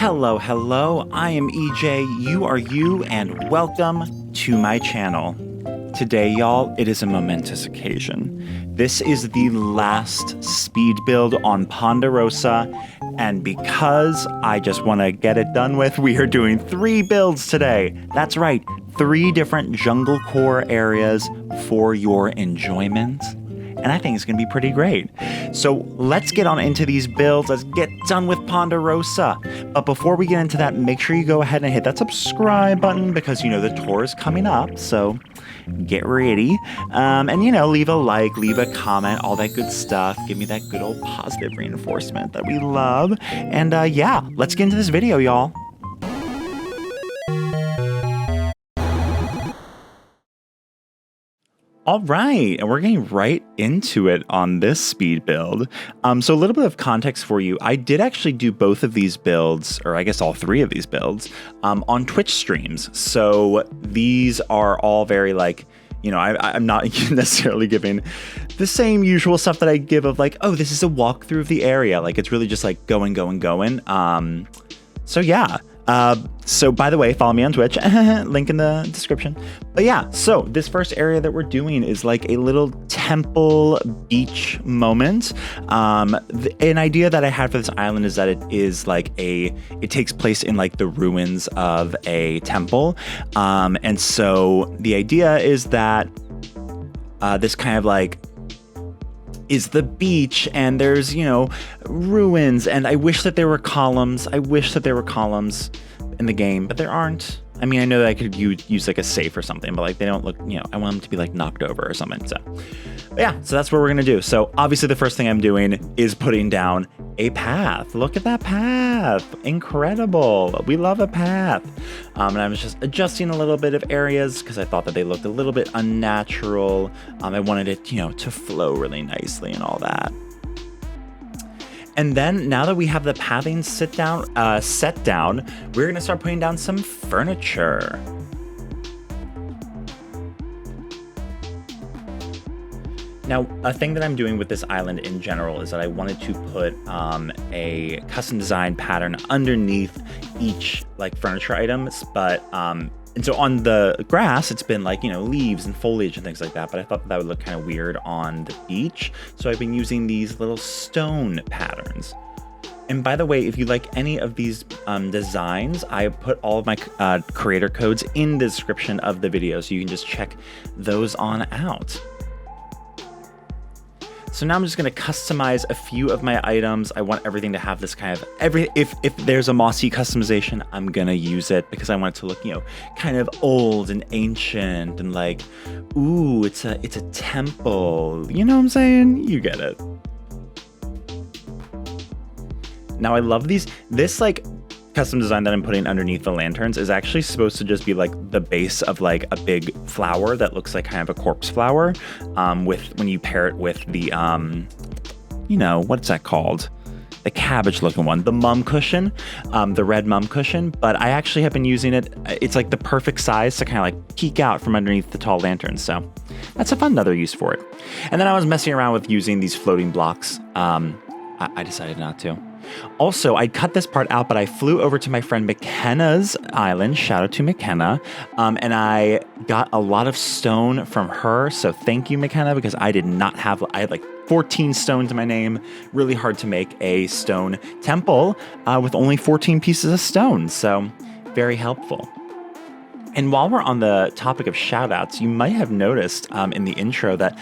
Hello, I am EJ, you are you, and welcome to my channel. Today, y'all, it is a momentous occasion. This is the last speed build on Ponderosa, and because I just want to get it done with, we are doing 3 builds today. That's right, 3 different jungle core areas for your enjoyment. And I think it's going to be pretty great. So let's get on into these builds. Let's get done with Ponderosa. But before we get into that, make sure you go ahead and hit that subscribe button because, you know, the tour is coming up. So get ready. And, you know, leave a like, leave a comment, all that good stuff. Give me that good old positive reinforcement that we love. And yeah, let's get into this video, y'all. All right, and we're getting right into it on this speed build. So a little bit of context for you. I did actually do both of these builds, or I guess all 3 of these builds, on Twitch streams. So these are all very like, you know, I'm not necessarily giving the same usual stuff that I give of like, oh, this is a walkthrough of the area. Like it's really just like going. So yeah. So by the way, follow me on Twitch, link in the description. But yeah, so this first area that we're doing is like a little temple beach moment. An idea that I had for this island is that it is like it takes place in like the ruins of a temple. And so the idea is that, this kind of like is the beach and there's, you know, ruins, and I wish that there were columns. I wish that there were columns in the game, but there aren't. I mean, I know that I could use like a safe or something, but like they don't look, you know, I want them to be like knocked over or something. So yeah, so that's what we're gonna do. So obviously the first thing I'm doing is putting down a path. Look at that path, incredible. We love a path. And I was just adjusting a little bit of areas because I thought that they looked a little bit unnatural. I wanted it, you know, to flow really nicely and all that. And then now that we have the pathing set down, we're gonna start putting down some furniture. Now, a thing that I'm doing with this island in general is that I wanted to put a custom design pattern underneath each like furniture items, but and so on the grass, it's been like, you know, leaves and foliage and things like that, but I thought that would look kind of weird on the beach. So I've been using these little stone patterns. And by the way, if you like any of these designs, I put all of my creator codes in the description of the video, so you can just check those on out. So now I'm just going to customize a few of my items. I want everything to have this kind of if there's a mossy customization, I'm going to use it because I want it to look, you know, kind of old and ancient and like, ooh, it's a temple. You know what I'm saying? You get it. Now I love this like custom design that I'm putting underneath the lanterns is actually supposed to just be like the base of like a big flower that looks like kind of a corpse flower, with when you pair it with the you know, what's that called, the cabbage looking one, the mum cushion, the red mum cushion. But I actually have been using it, it's like the perfect size to kind of like peek out from underneath the tall lanterns, so that's a fun another use for it. And then I was messing around with using these floating blocks. I decided not to. Also, I cut this part out, but I flew over to my friend McKenna's island. Shout out to McKenna. And I got a lot of stone from her. So thank you, McKenna, because I had like 14 stones in my name. Really hard to make a stone temple with only 14 pieces of stone. So very helpful. And while we're on the topic of shout outs, you might have noticed in the intro that,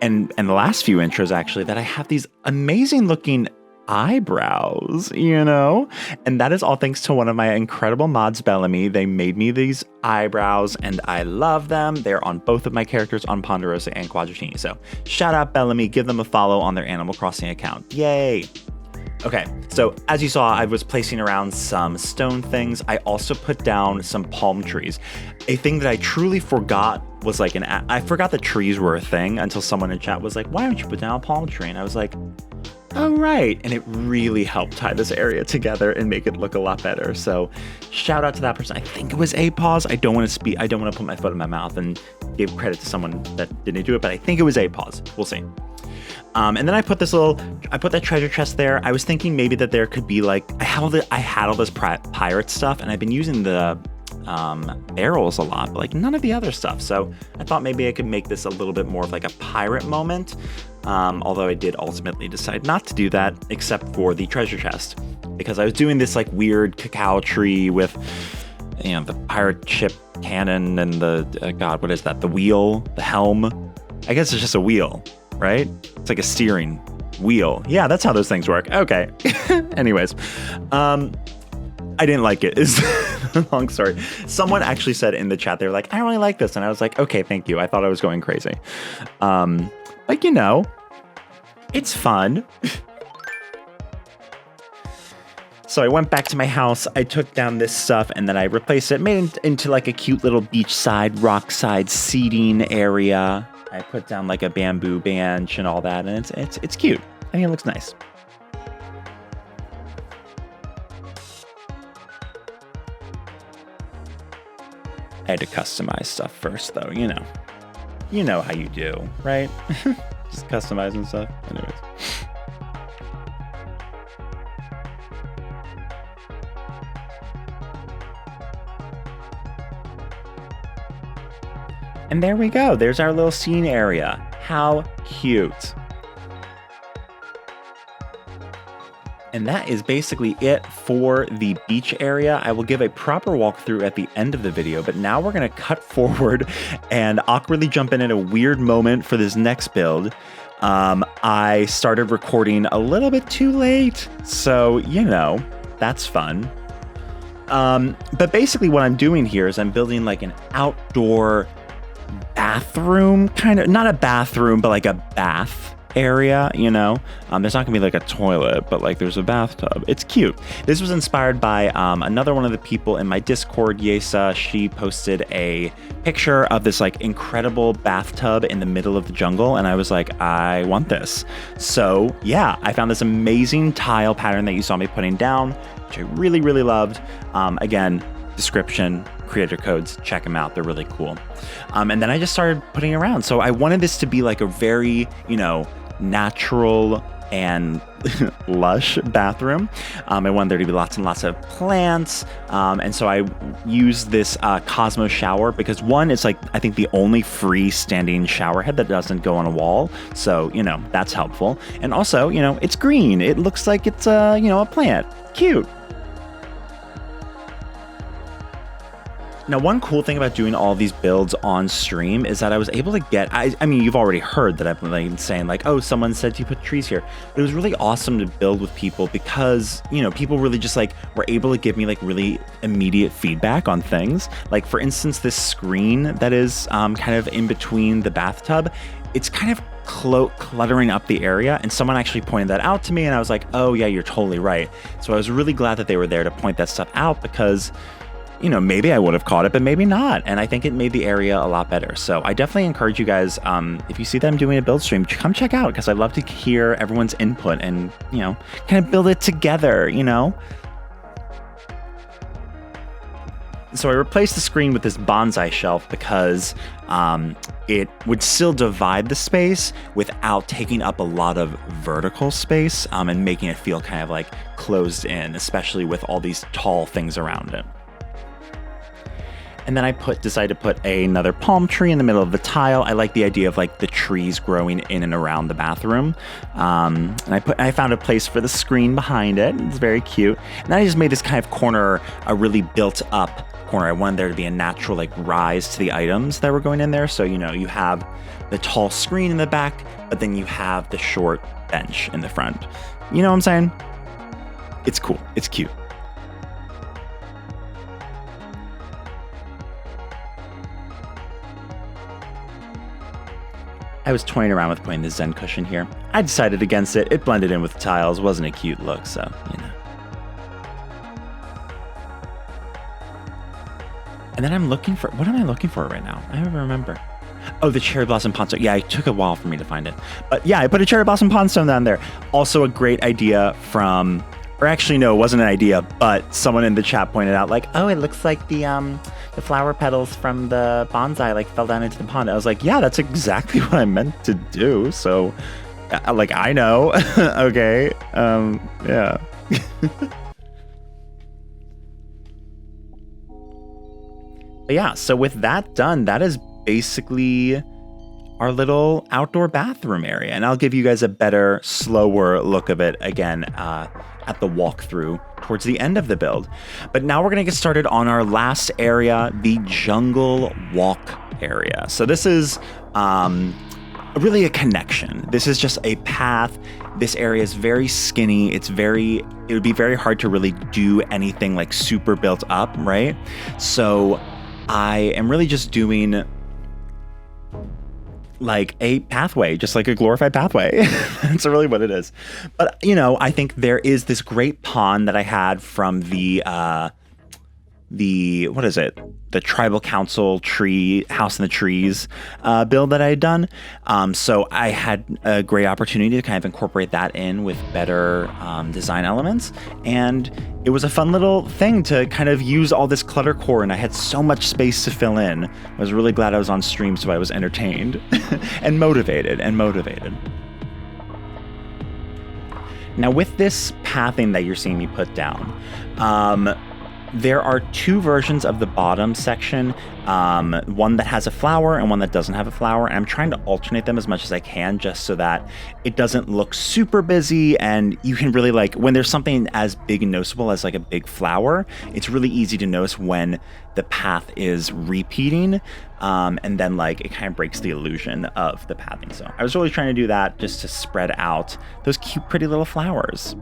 and the last few intros actually, that I have these amazing looking eyebrows, you know, and that is all thanks to one of my incredible mods, Bellamy. They made me these eyebrows and I love them. They're on both of my characters on Ponderosa and Quadratini. So shout out Bellamy, give them a follow on their Animal Crossing account. Yay. Okay, so as you saw, I was placing around some stone things. I also put down some palm trees. A thing that I truly forgot was like I forgot that trees were a thing until someone in chat was like, why don't you put down a palm tree? And I was like, oh, right. And it really helped tie this area together and make it look a lot better. So shout out to that person. I think it was A-Pause. I don't want to put my foot in my mouth and give credit to someone that didn't do it, but I think it was A-Pause. We'll see. And then I put that treasure chest there. I was thinking maybe that there could be like, I had all this pirate stuff, and I've been using the barrels a lot, but like none of the other stuff. So I thought maybe I could make this a little bit more of like a pirate moment. Although I did ultimately decide not to do that, except for the treasure chest, because I was doing this like weird cacao tree with, you know, the pirate ship cannon and the, God, what is that? The wheel, the helm. I guess it's just a wheel, right? It's like a steering wheel. Yeah, that's how those things work. Okay. Anyways, I didn't like it. Is a long story. Someone actually said in the chat, they were like, I don't really like this. And I was like, okay, thank you. I thought I was going crazy. Like, you know, it's fun. So I went back to my house, I took down this stuff, and then I replaced it, made it into like a cute little beachside, rockside seating area. I put down like a bamboo bench and all that, and it's cute. I think it looks nice. I had to customize stuff first, though, you know. You know how you do, right? Just customizing stuff. Anyways. And there we go. There's our little scene area. How cute. And that is basically it for the beach area. I will give a proper walkthrough at the end of the video, but now we're going to cut forward and awkwardly jump in at a weird moment for this next build. I started recording a little bit too late, so, you know, that's fun. But basically what I'm doing here is I'm building like an outdoor bathroom, kind of, not a bathroom, but like a bath area, you know. There's not gonna be like a toilet, but like there's a bathtub. It's cute. This was inspired by another one of the people in my Discord, Yesa. She posted a picture of this like incredible bathtub in the middle of the jungle, and I was like, I want this. So yeah, I found this amazing tile pattern that you saw me putting down, which I really, really loved. Again, description, creator codes, check them out. They're really cool. And then I just started putting around. So I wanted this to be like a very, you know, natural and lush bathroom. I wanted there to be lots and lots of plants. And so I used this Cosmo shower because one, it's like, I think the only freestanding shower head that doesn't go on a wall. So, you know, that's helpful. And also, you know, it's green. It looks like it's, you know, a plant. Cute. Now, one cool thing about doing all these builds on stream is that I was able to get, I mean, you've already heard that I've been like saying like, oh, someone said you put trees here. But it was really awesome to build with people because, you know, people really just like were able to give me like really immediate feedback on things. Like, for instance, this screen that is kind of in between the bathtub, it's kind of cluttering up the area, and someone actually pointed that out to me, and I was like, oh yeah, you're totally right. So I was really glad that they were there to point that stuff out because, you know, maybe I would have caught it, but maybe not. And I think it made the area a lot better. So I definitely encourage you guys, if you see that I'm doing a build stream, come check out because I'd love to hear everyone's input and, you know, kind of build it together, you know? So I replaced the screen with this bonsai shelf because it would still divide the space without taking up a lot of vertical space and making it feel kind of like closed in, especially with all these tall things around it. And then I decided to put another palm tree in the middle of the tile. I like the idea of like the trees growing in and around the bathroom. And I found a place for the screen behind it. It's very cute. And then I just made this kind of corner a really built up corner. I wanted there to be a natural like rise to the items that were going in there. So, you know, you have the tall screen in the back, but then you have the short bench in the front. You know what I'm saying? It's cool. It's cute. I was toying around with putting the Zen cushion here. I decided against it. It blended in with the tiles. Wasn't a cute look, so, you know. And then I'm looking for, what am I looking for right now? I don't even remember. Oh, the cherry blossom pond stone. Yeah, it took a while for me to find it. But yeah, I put a cherry blossom pond stone down there. Also a great idea from, or actually no, it wasn't an idea, but someone in the chat pointed out like, oh, it looks like the flower petals from the bonsai like fell down into the pond. I was like, yeah, that's exactly what I meant to do. So Like, I know. Okay. Yeah. But yeah, so with that done, that is basically our little outdoor bathroom area. And I'll give you guys a better, slower look of it again at the walkthrough towards the end of the build. But now we're going to get started on our last area, the jungle walk area. So this is really a connection. This is just a path. This area is very skinny. It would be very hard to really do anything like super built up, right? So I am really just doing like a pathway, just like a glorified pathway. That's really what it is. But, you know, I think there is this great pond that I had from the what is it? The tribal council tree, house in the trees build that I had done. So I had a great opportunity to kind of incorporate that in with better design elements. And it was a fun little thing to kind of use all this clutter core, and I had so much space to fill in. I was really glad I was on stream, so I was entertained and motivated. Now with this pathing that you're seeing me put down, there are two versions of the bottom section, one that has a flower and one that doesn't have a flower. And I'm trying to alternate them as much as I can just so that it doesn't look super busy, and you can really like, when there's something as big and noticeable as like a big flower, it's really easy to notice when the path is repeating, and then like it kind of breaks the illusion of the pathing. So I was really trying to do that just to spread out those cute, pretty little flowers.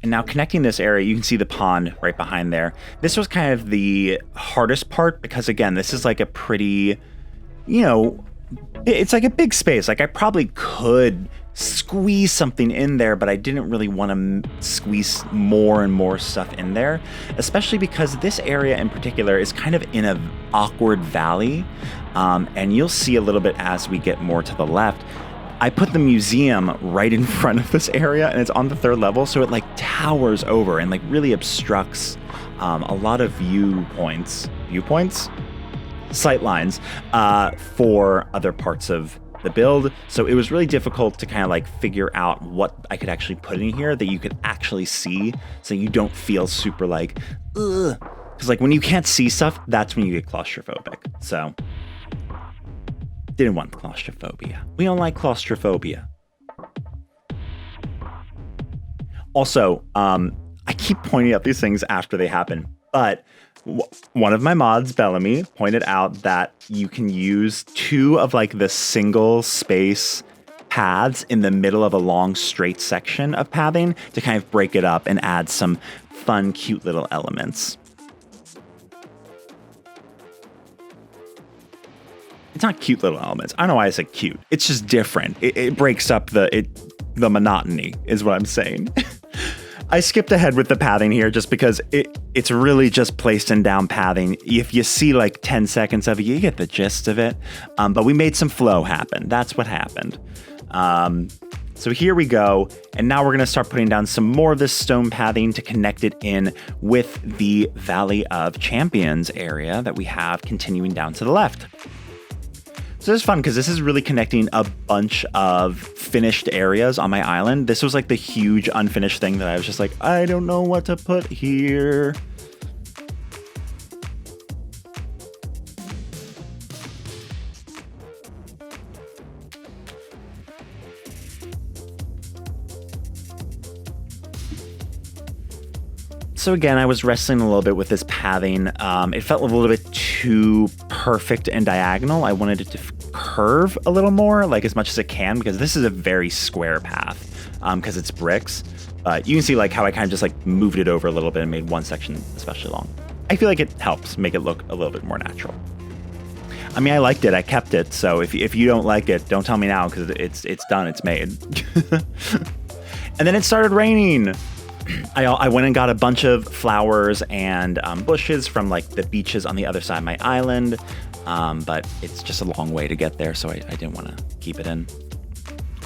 And now connecting this area, you can see the pond right behind there. This was kind of the hardest part because, again, this is like a pretty, you know, it's like a big space. Like I probably could squeeze something in there, but I didn't really want to squeeze more and more stuff in there, especially because this area in particular is kind of in an awkward valley. And you'll see a little bit as we get more to the left. I put the museum right in front of this area, and it's on the 3rd level, so it like towers over and like really obstructs a lot of viewpoints, sight lines for other parts of the build. So it was really difficult to kind of like figure out what I could actually put in here that you could actually see, so you don't feel super like, ugh. Because like when you can't see stuff, that's when you get claustrophobic. So didn't want claustrophobia. We don't like claustrophobia. Also, I keep pointing out these things after they happen, but one of my mods, Bellamy, pointed out that you can use 2 of like the single space paths in the middle of a long straight section of pathing to kind of break it up and add some fun, cute little elements. It's not cute little elements. I don't know why I said cute. It's just different. It breaks up the monotony is what I'm saying. I skipped ahead with the pathing here just because it's really just placed in down pathing. If you see like 10 seconds of it, you get the gist of it. But we made some flow happen. That's what happened. So here we go. And now we're going to start putting down some more of this stone pathing to connect it in with the Valley of Champions area that we have continuing down to the left. So this is fun because this is really connecting a bunch of finished areas on my island. This was like the huge unfinished thing that I was just like, I don't know what to put here. So again, I was wrestling a little bit with this pathing. It felt a little bit too perfect and diagonal. I wanted it to curve a little more, like as much as it can, because this is a very square path because it's bricks. But you can see like how I kind of just like moved it over a little bit and made one section especially long. I feel like it helps make it look a little bit more natural. I mean, I liked it. I kept it. So if you don't like it, don't tell me now because it's done. It's made. And then it started raining. I went and got a bunch of flowers and bushes from like the beaches on the other side of my island, but it's just a long way to get there, so I didn't want to keep it in.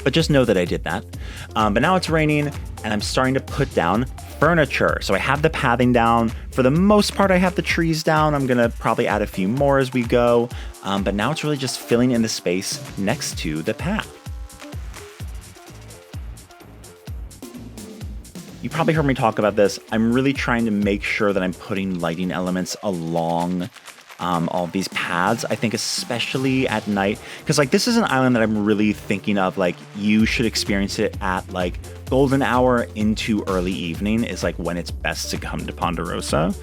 But just know that I did that. But now it's raining, and I'm starting to put down furniture. So I have the pathing down. For the most part, I have the trees down. I'm gonna probably add a few more as we go. But now it's really just filling in the space next to the path. You probably heard me talk about this. I'm really trying to make sure that I'm putting lighting elements along all of these paths. I think especially at night, because like this is an island that I'm really thinking of, like you should experience it at like golden hour into early evening is like when it's best to come to Ponderosa.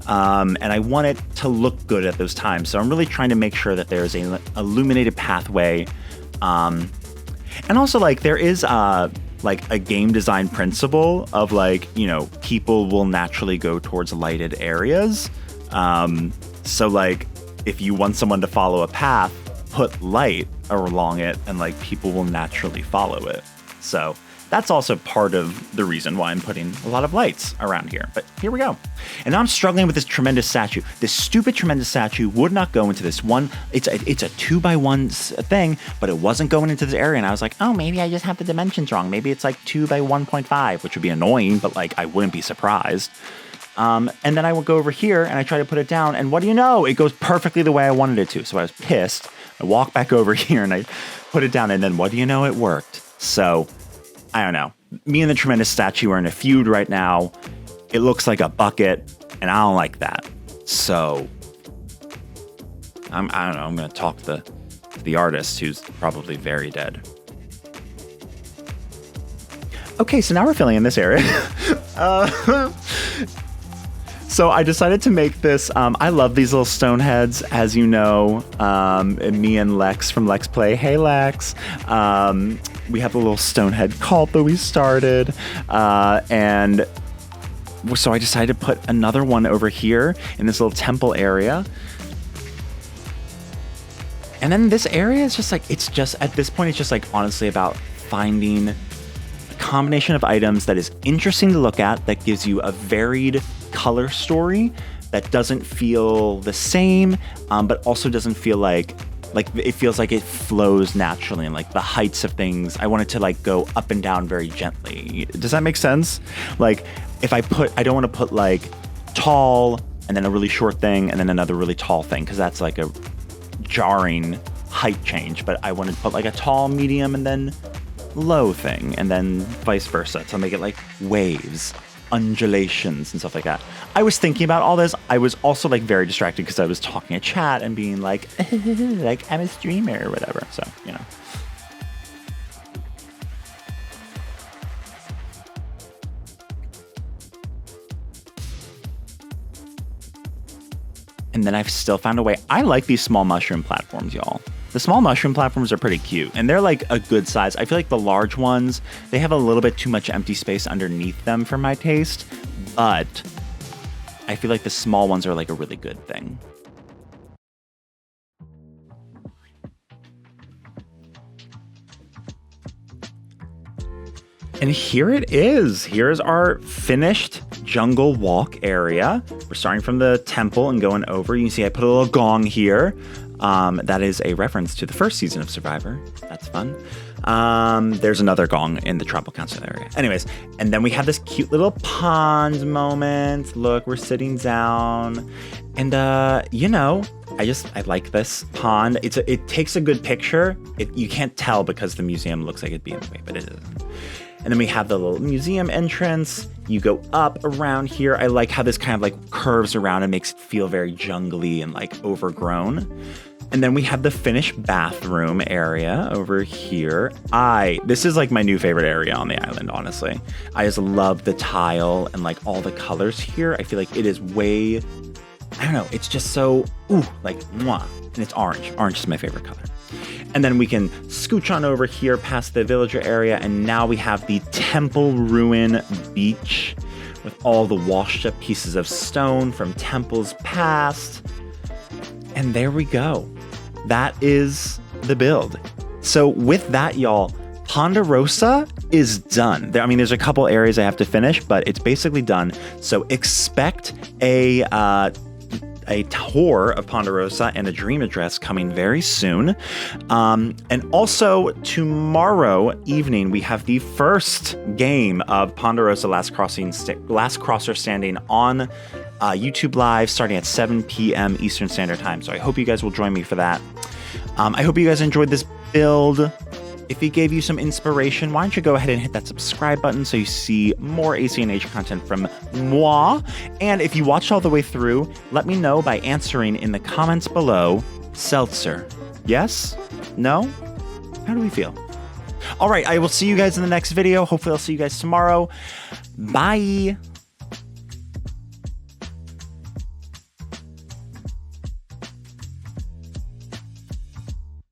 And I want it to look good at those times. So I'm really trying to make sure that there's an illuminated pathway. And also like there is like a game design principle of like, you know, people will naturally go towards lighted areas. So like if you want someone to follow a path, put light along it and like people will naturally follow it. So that's also part of the reason why I'm putting a lot of lights around here. But here we go. And now I'm struggling with this tremendous statue. This stupid tremendous statue would not go into this one. It's a 2x1 thing, but it wasn't going into this area. And I was like, oh, maybe I just have the dimensions wrong. Maybe it's like 2x1.5, which would be annoying, but like I wouldn't be surprised. And then I will go over here and I try to put it down. And what do you know? It goes perfectly the way I wanted it to. So I was pissed. I walk back over here and I put it down. And then what do you know? It worked. So I don't know. Me and the tremendous statue are in a feud right now. It looks like a bucket, and I don't like that. So I don't know. I'm going to talk to the artist, who's probably very dead. Okay, so now we're filling in this area. So I decided to make this. I love these little stone heads, as you know. Me and Lex from Lex Play. Hey, Lex. We have a little stonehead cult that we started. And so I decided to put another one over here in this little temple area. And then this area is just like, it's just, at this point, it's just like honestly about finding a combination of items that is interesting to look at, that gives you a varied color story, that doesn't feel the same, but also doesn't feel like it feels like it flows naturally, and like the heights of things, I want it to like go up and down very gently. Does that make sense? Like if I don't want to put like tall and then a really short thing and then another really tall thing, because that's like a jarring height change. But I want to put like a tall, medium, and then low thing, and then vice versa to make it like waves, undulations, and stuff like that. I was thinking about all this. I was also like very distracted because I was talking to chat and being like, like I'm a streamer or whatever. So, you know. And then I've still found a way. I like these small mushroom platforms, y'all. The small mushroom platforms are pretty cute, and they're like a good size. I feel like the large ones, they have a little bit too much empty space underneath them for my taste, but I feel like the small ones are like a really good thing. And here it is. Here's our finished jungle walk area. We're starting from the temple and going over. You can see I put a little gong here. That is a reference to the first season of Survivor. That's fun. There's another gong in the tribal council area. Anyways, and then we have this cute little pond moment. Look, we're sitting down. And, you know, I like this pond. It takes a good picture. You can't tell because the museum looks like it'd be in the way, but it isn't. And then we have the little museum entrance. You go up around here. I like how this kind of like curves around and makes it feel very jungly and like overgrown. And then we have the finished bathroom area over here. This is like my new favorite area on the island, honestly. I just love the tile and like all the colors here. I feel like it is way, I don't know, it's just so, like, mwah. And it's orange. Orange is my favorite color. And then we can scooch on over here past the villager area, and now we have the temple ruin beach with all the washed up pieces of stone from temples past. And there we go. That is the build. So with that, y'all, Ponderosa is done. I mean, there's a couple areas I have to finish, but it's basically done. So expect a a tour of Ponderosa and a dream address coming very soon. And also tomorrow evening, we have the first game of Ponderosa Last Crosser Standing on YouTube Live starting at 7 p.m. Eastern Standard Time. So I hope you guys will join me for that. I hope you guys enjoyed this build. If it gave you some inspiration, why don't you go ahead and hit that subscribe button so you see more ACNH content from moi. And if you watched all the way through, let me know by answering in the comments below, seltzer. Yes? No? How do we feel? All right, I will see you guys in the next video. Hopefully I'll see you guys tomorrow. Bye.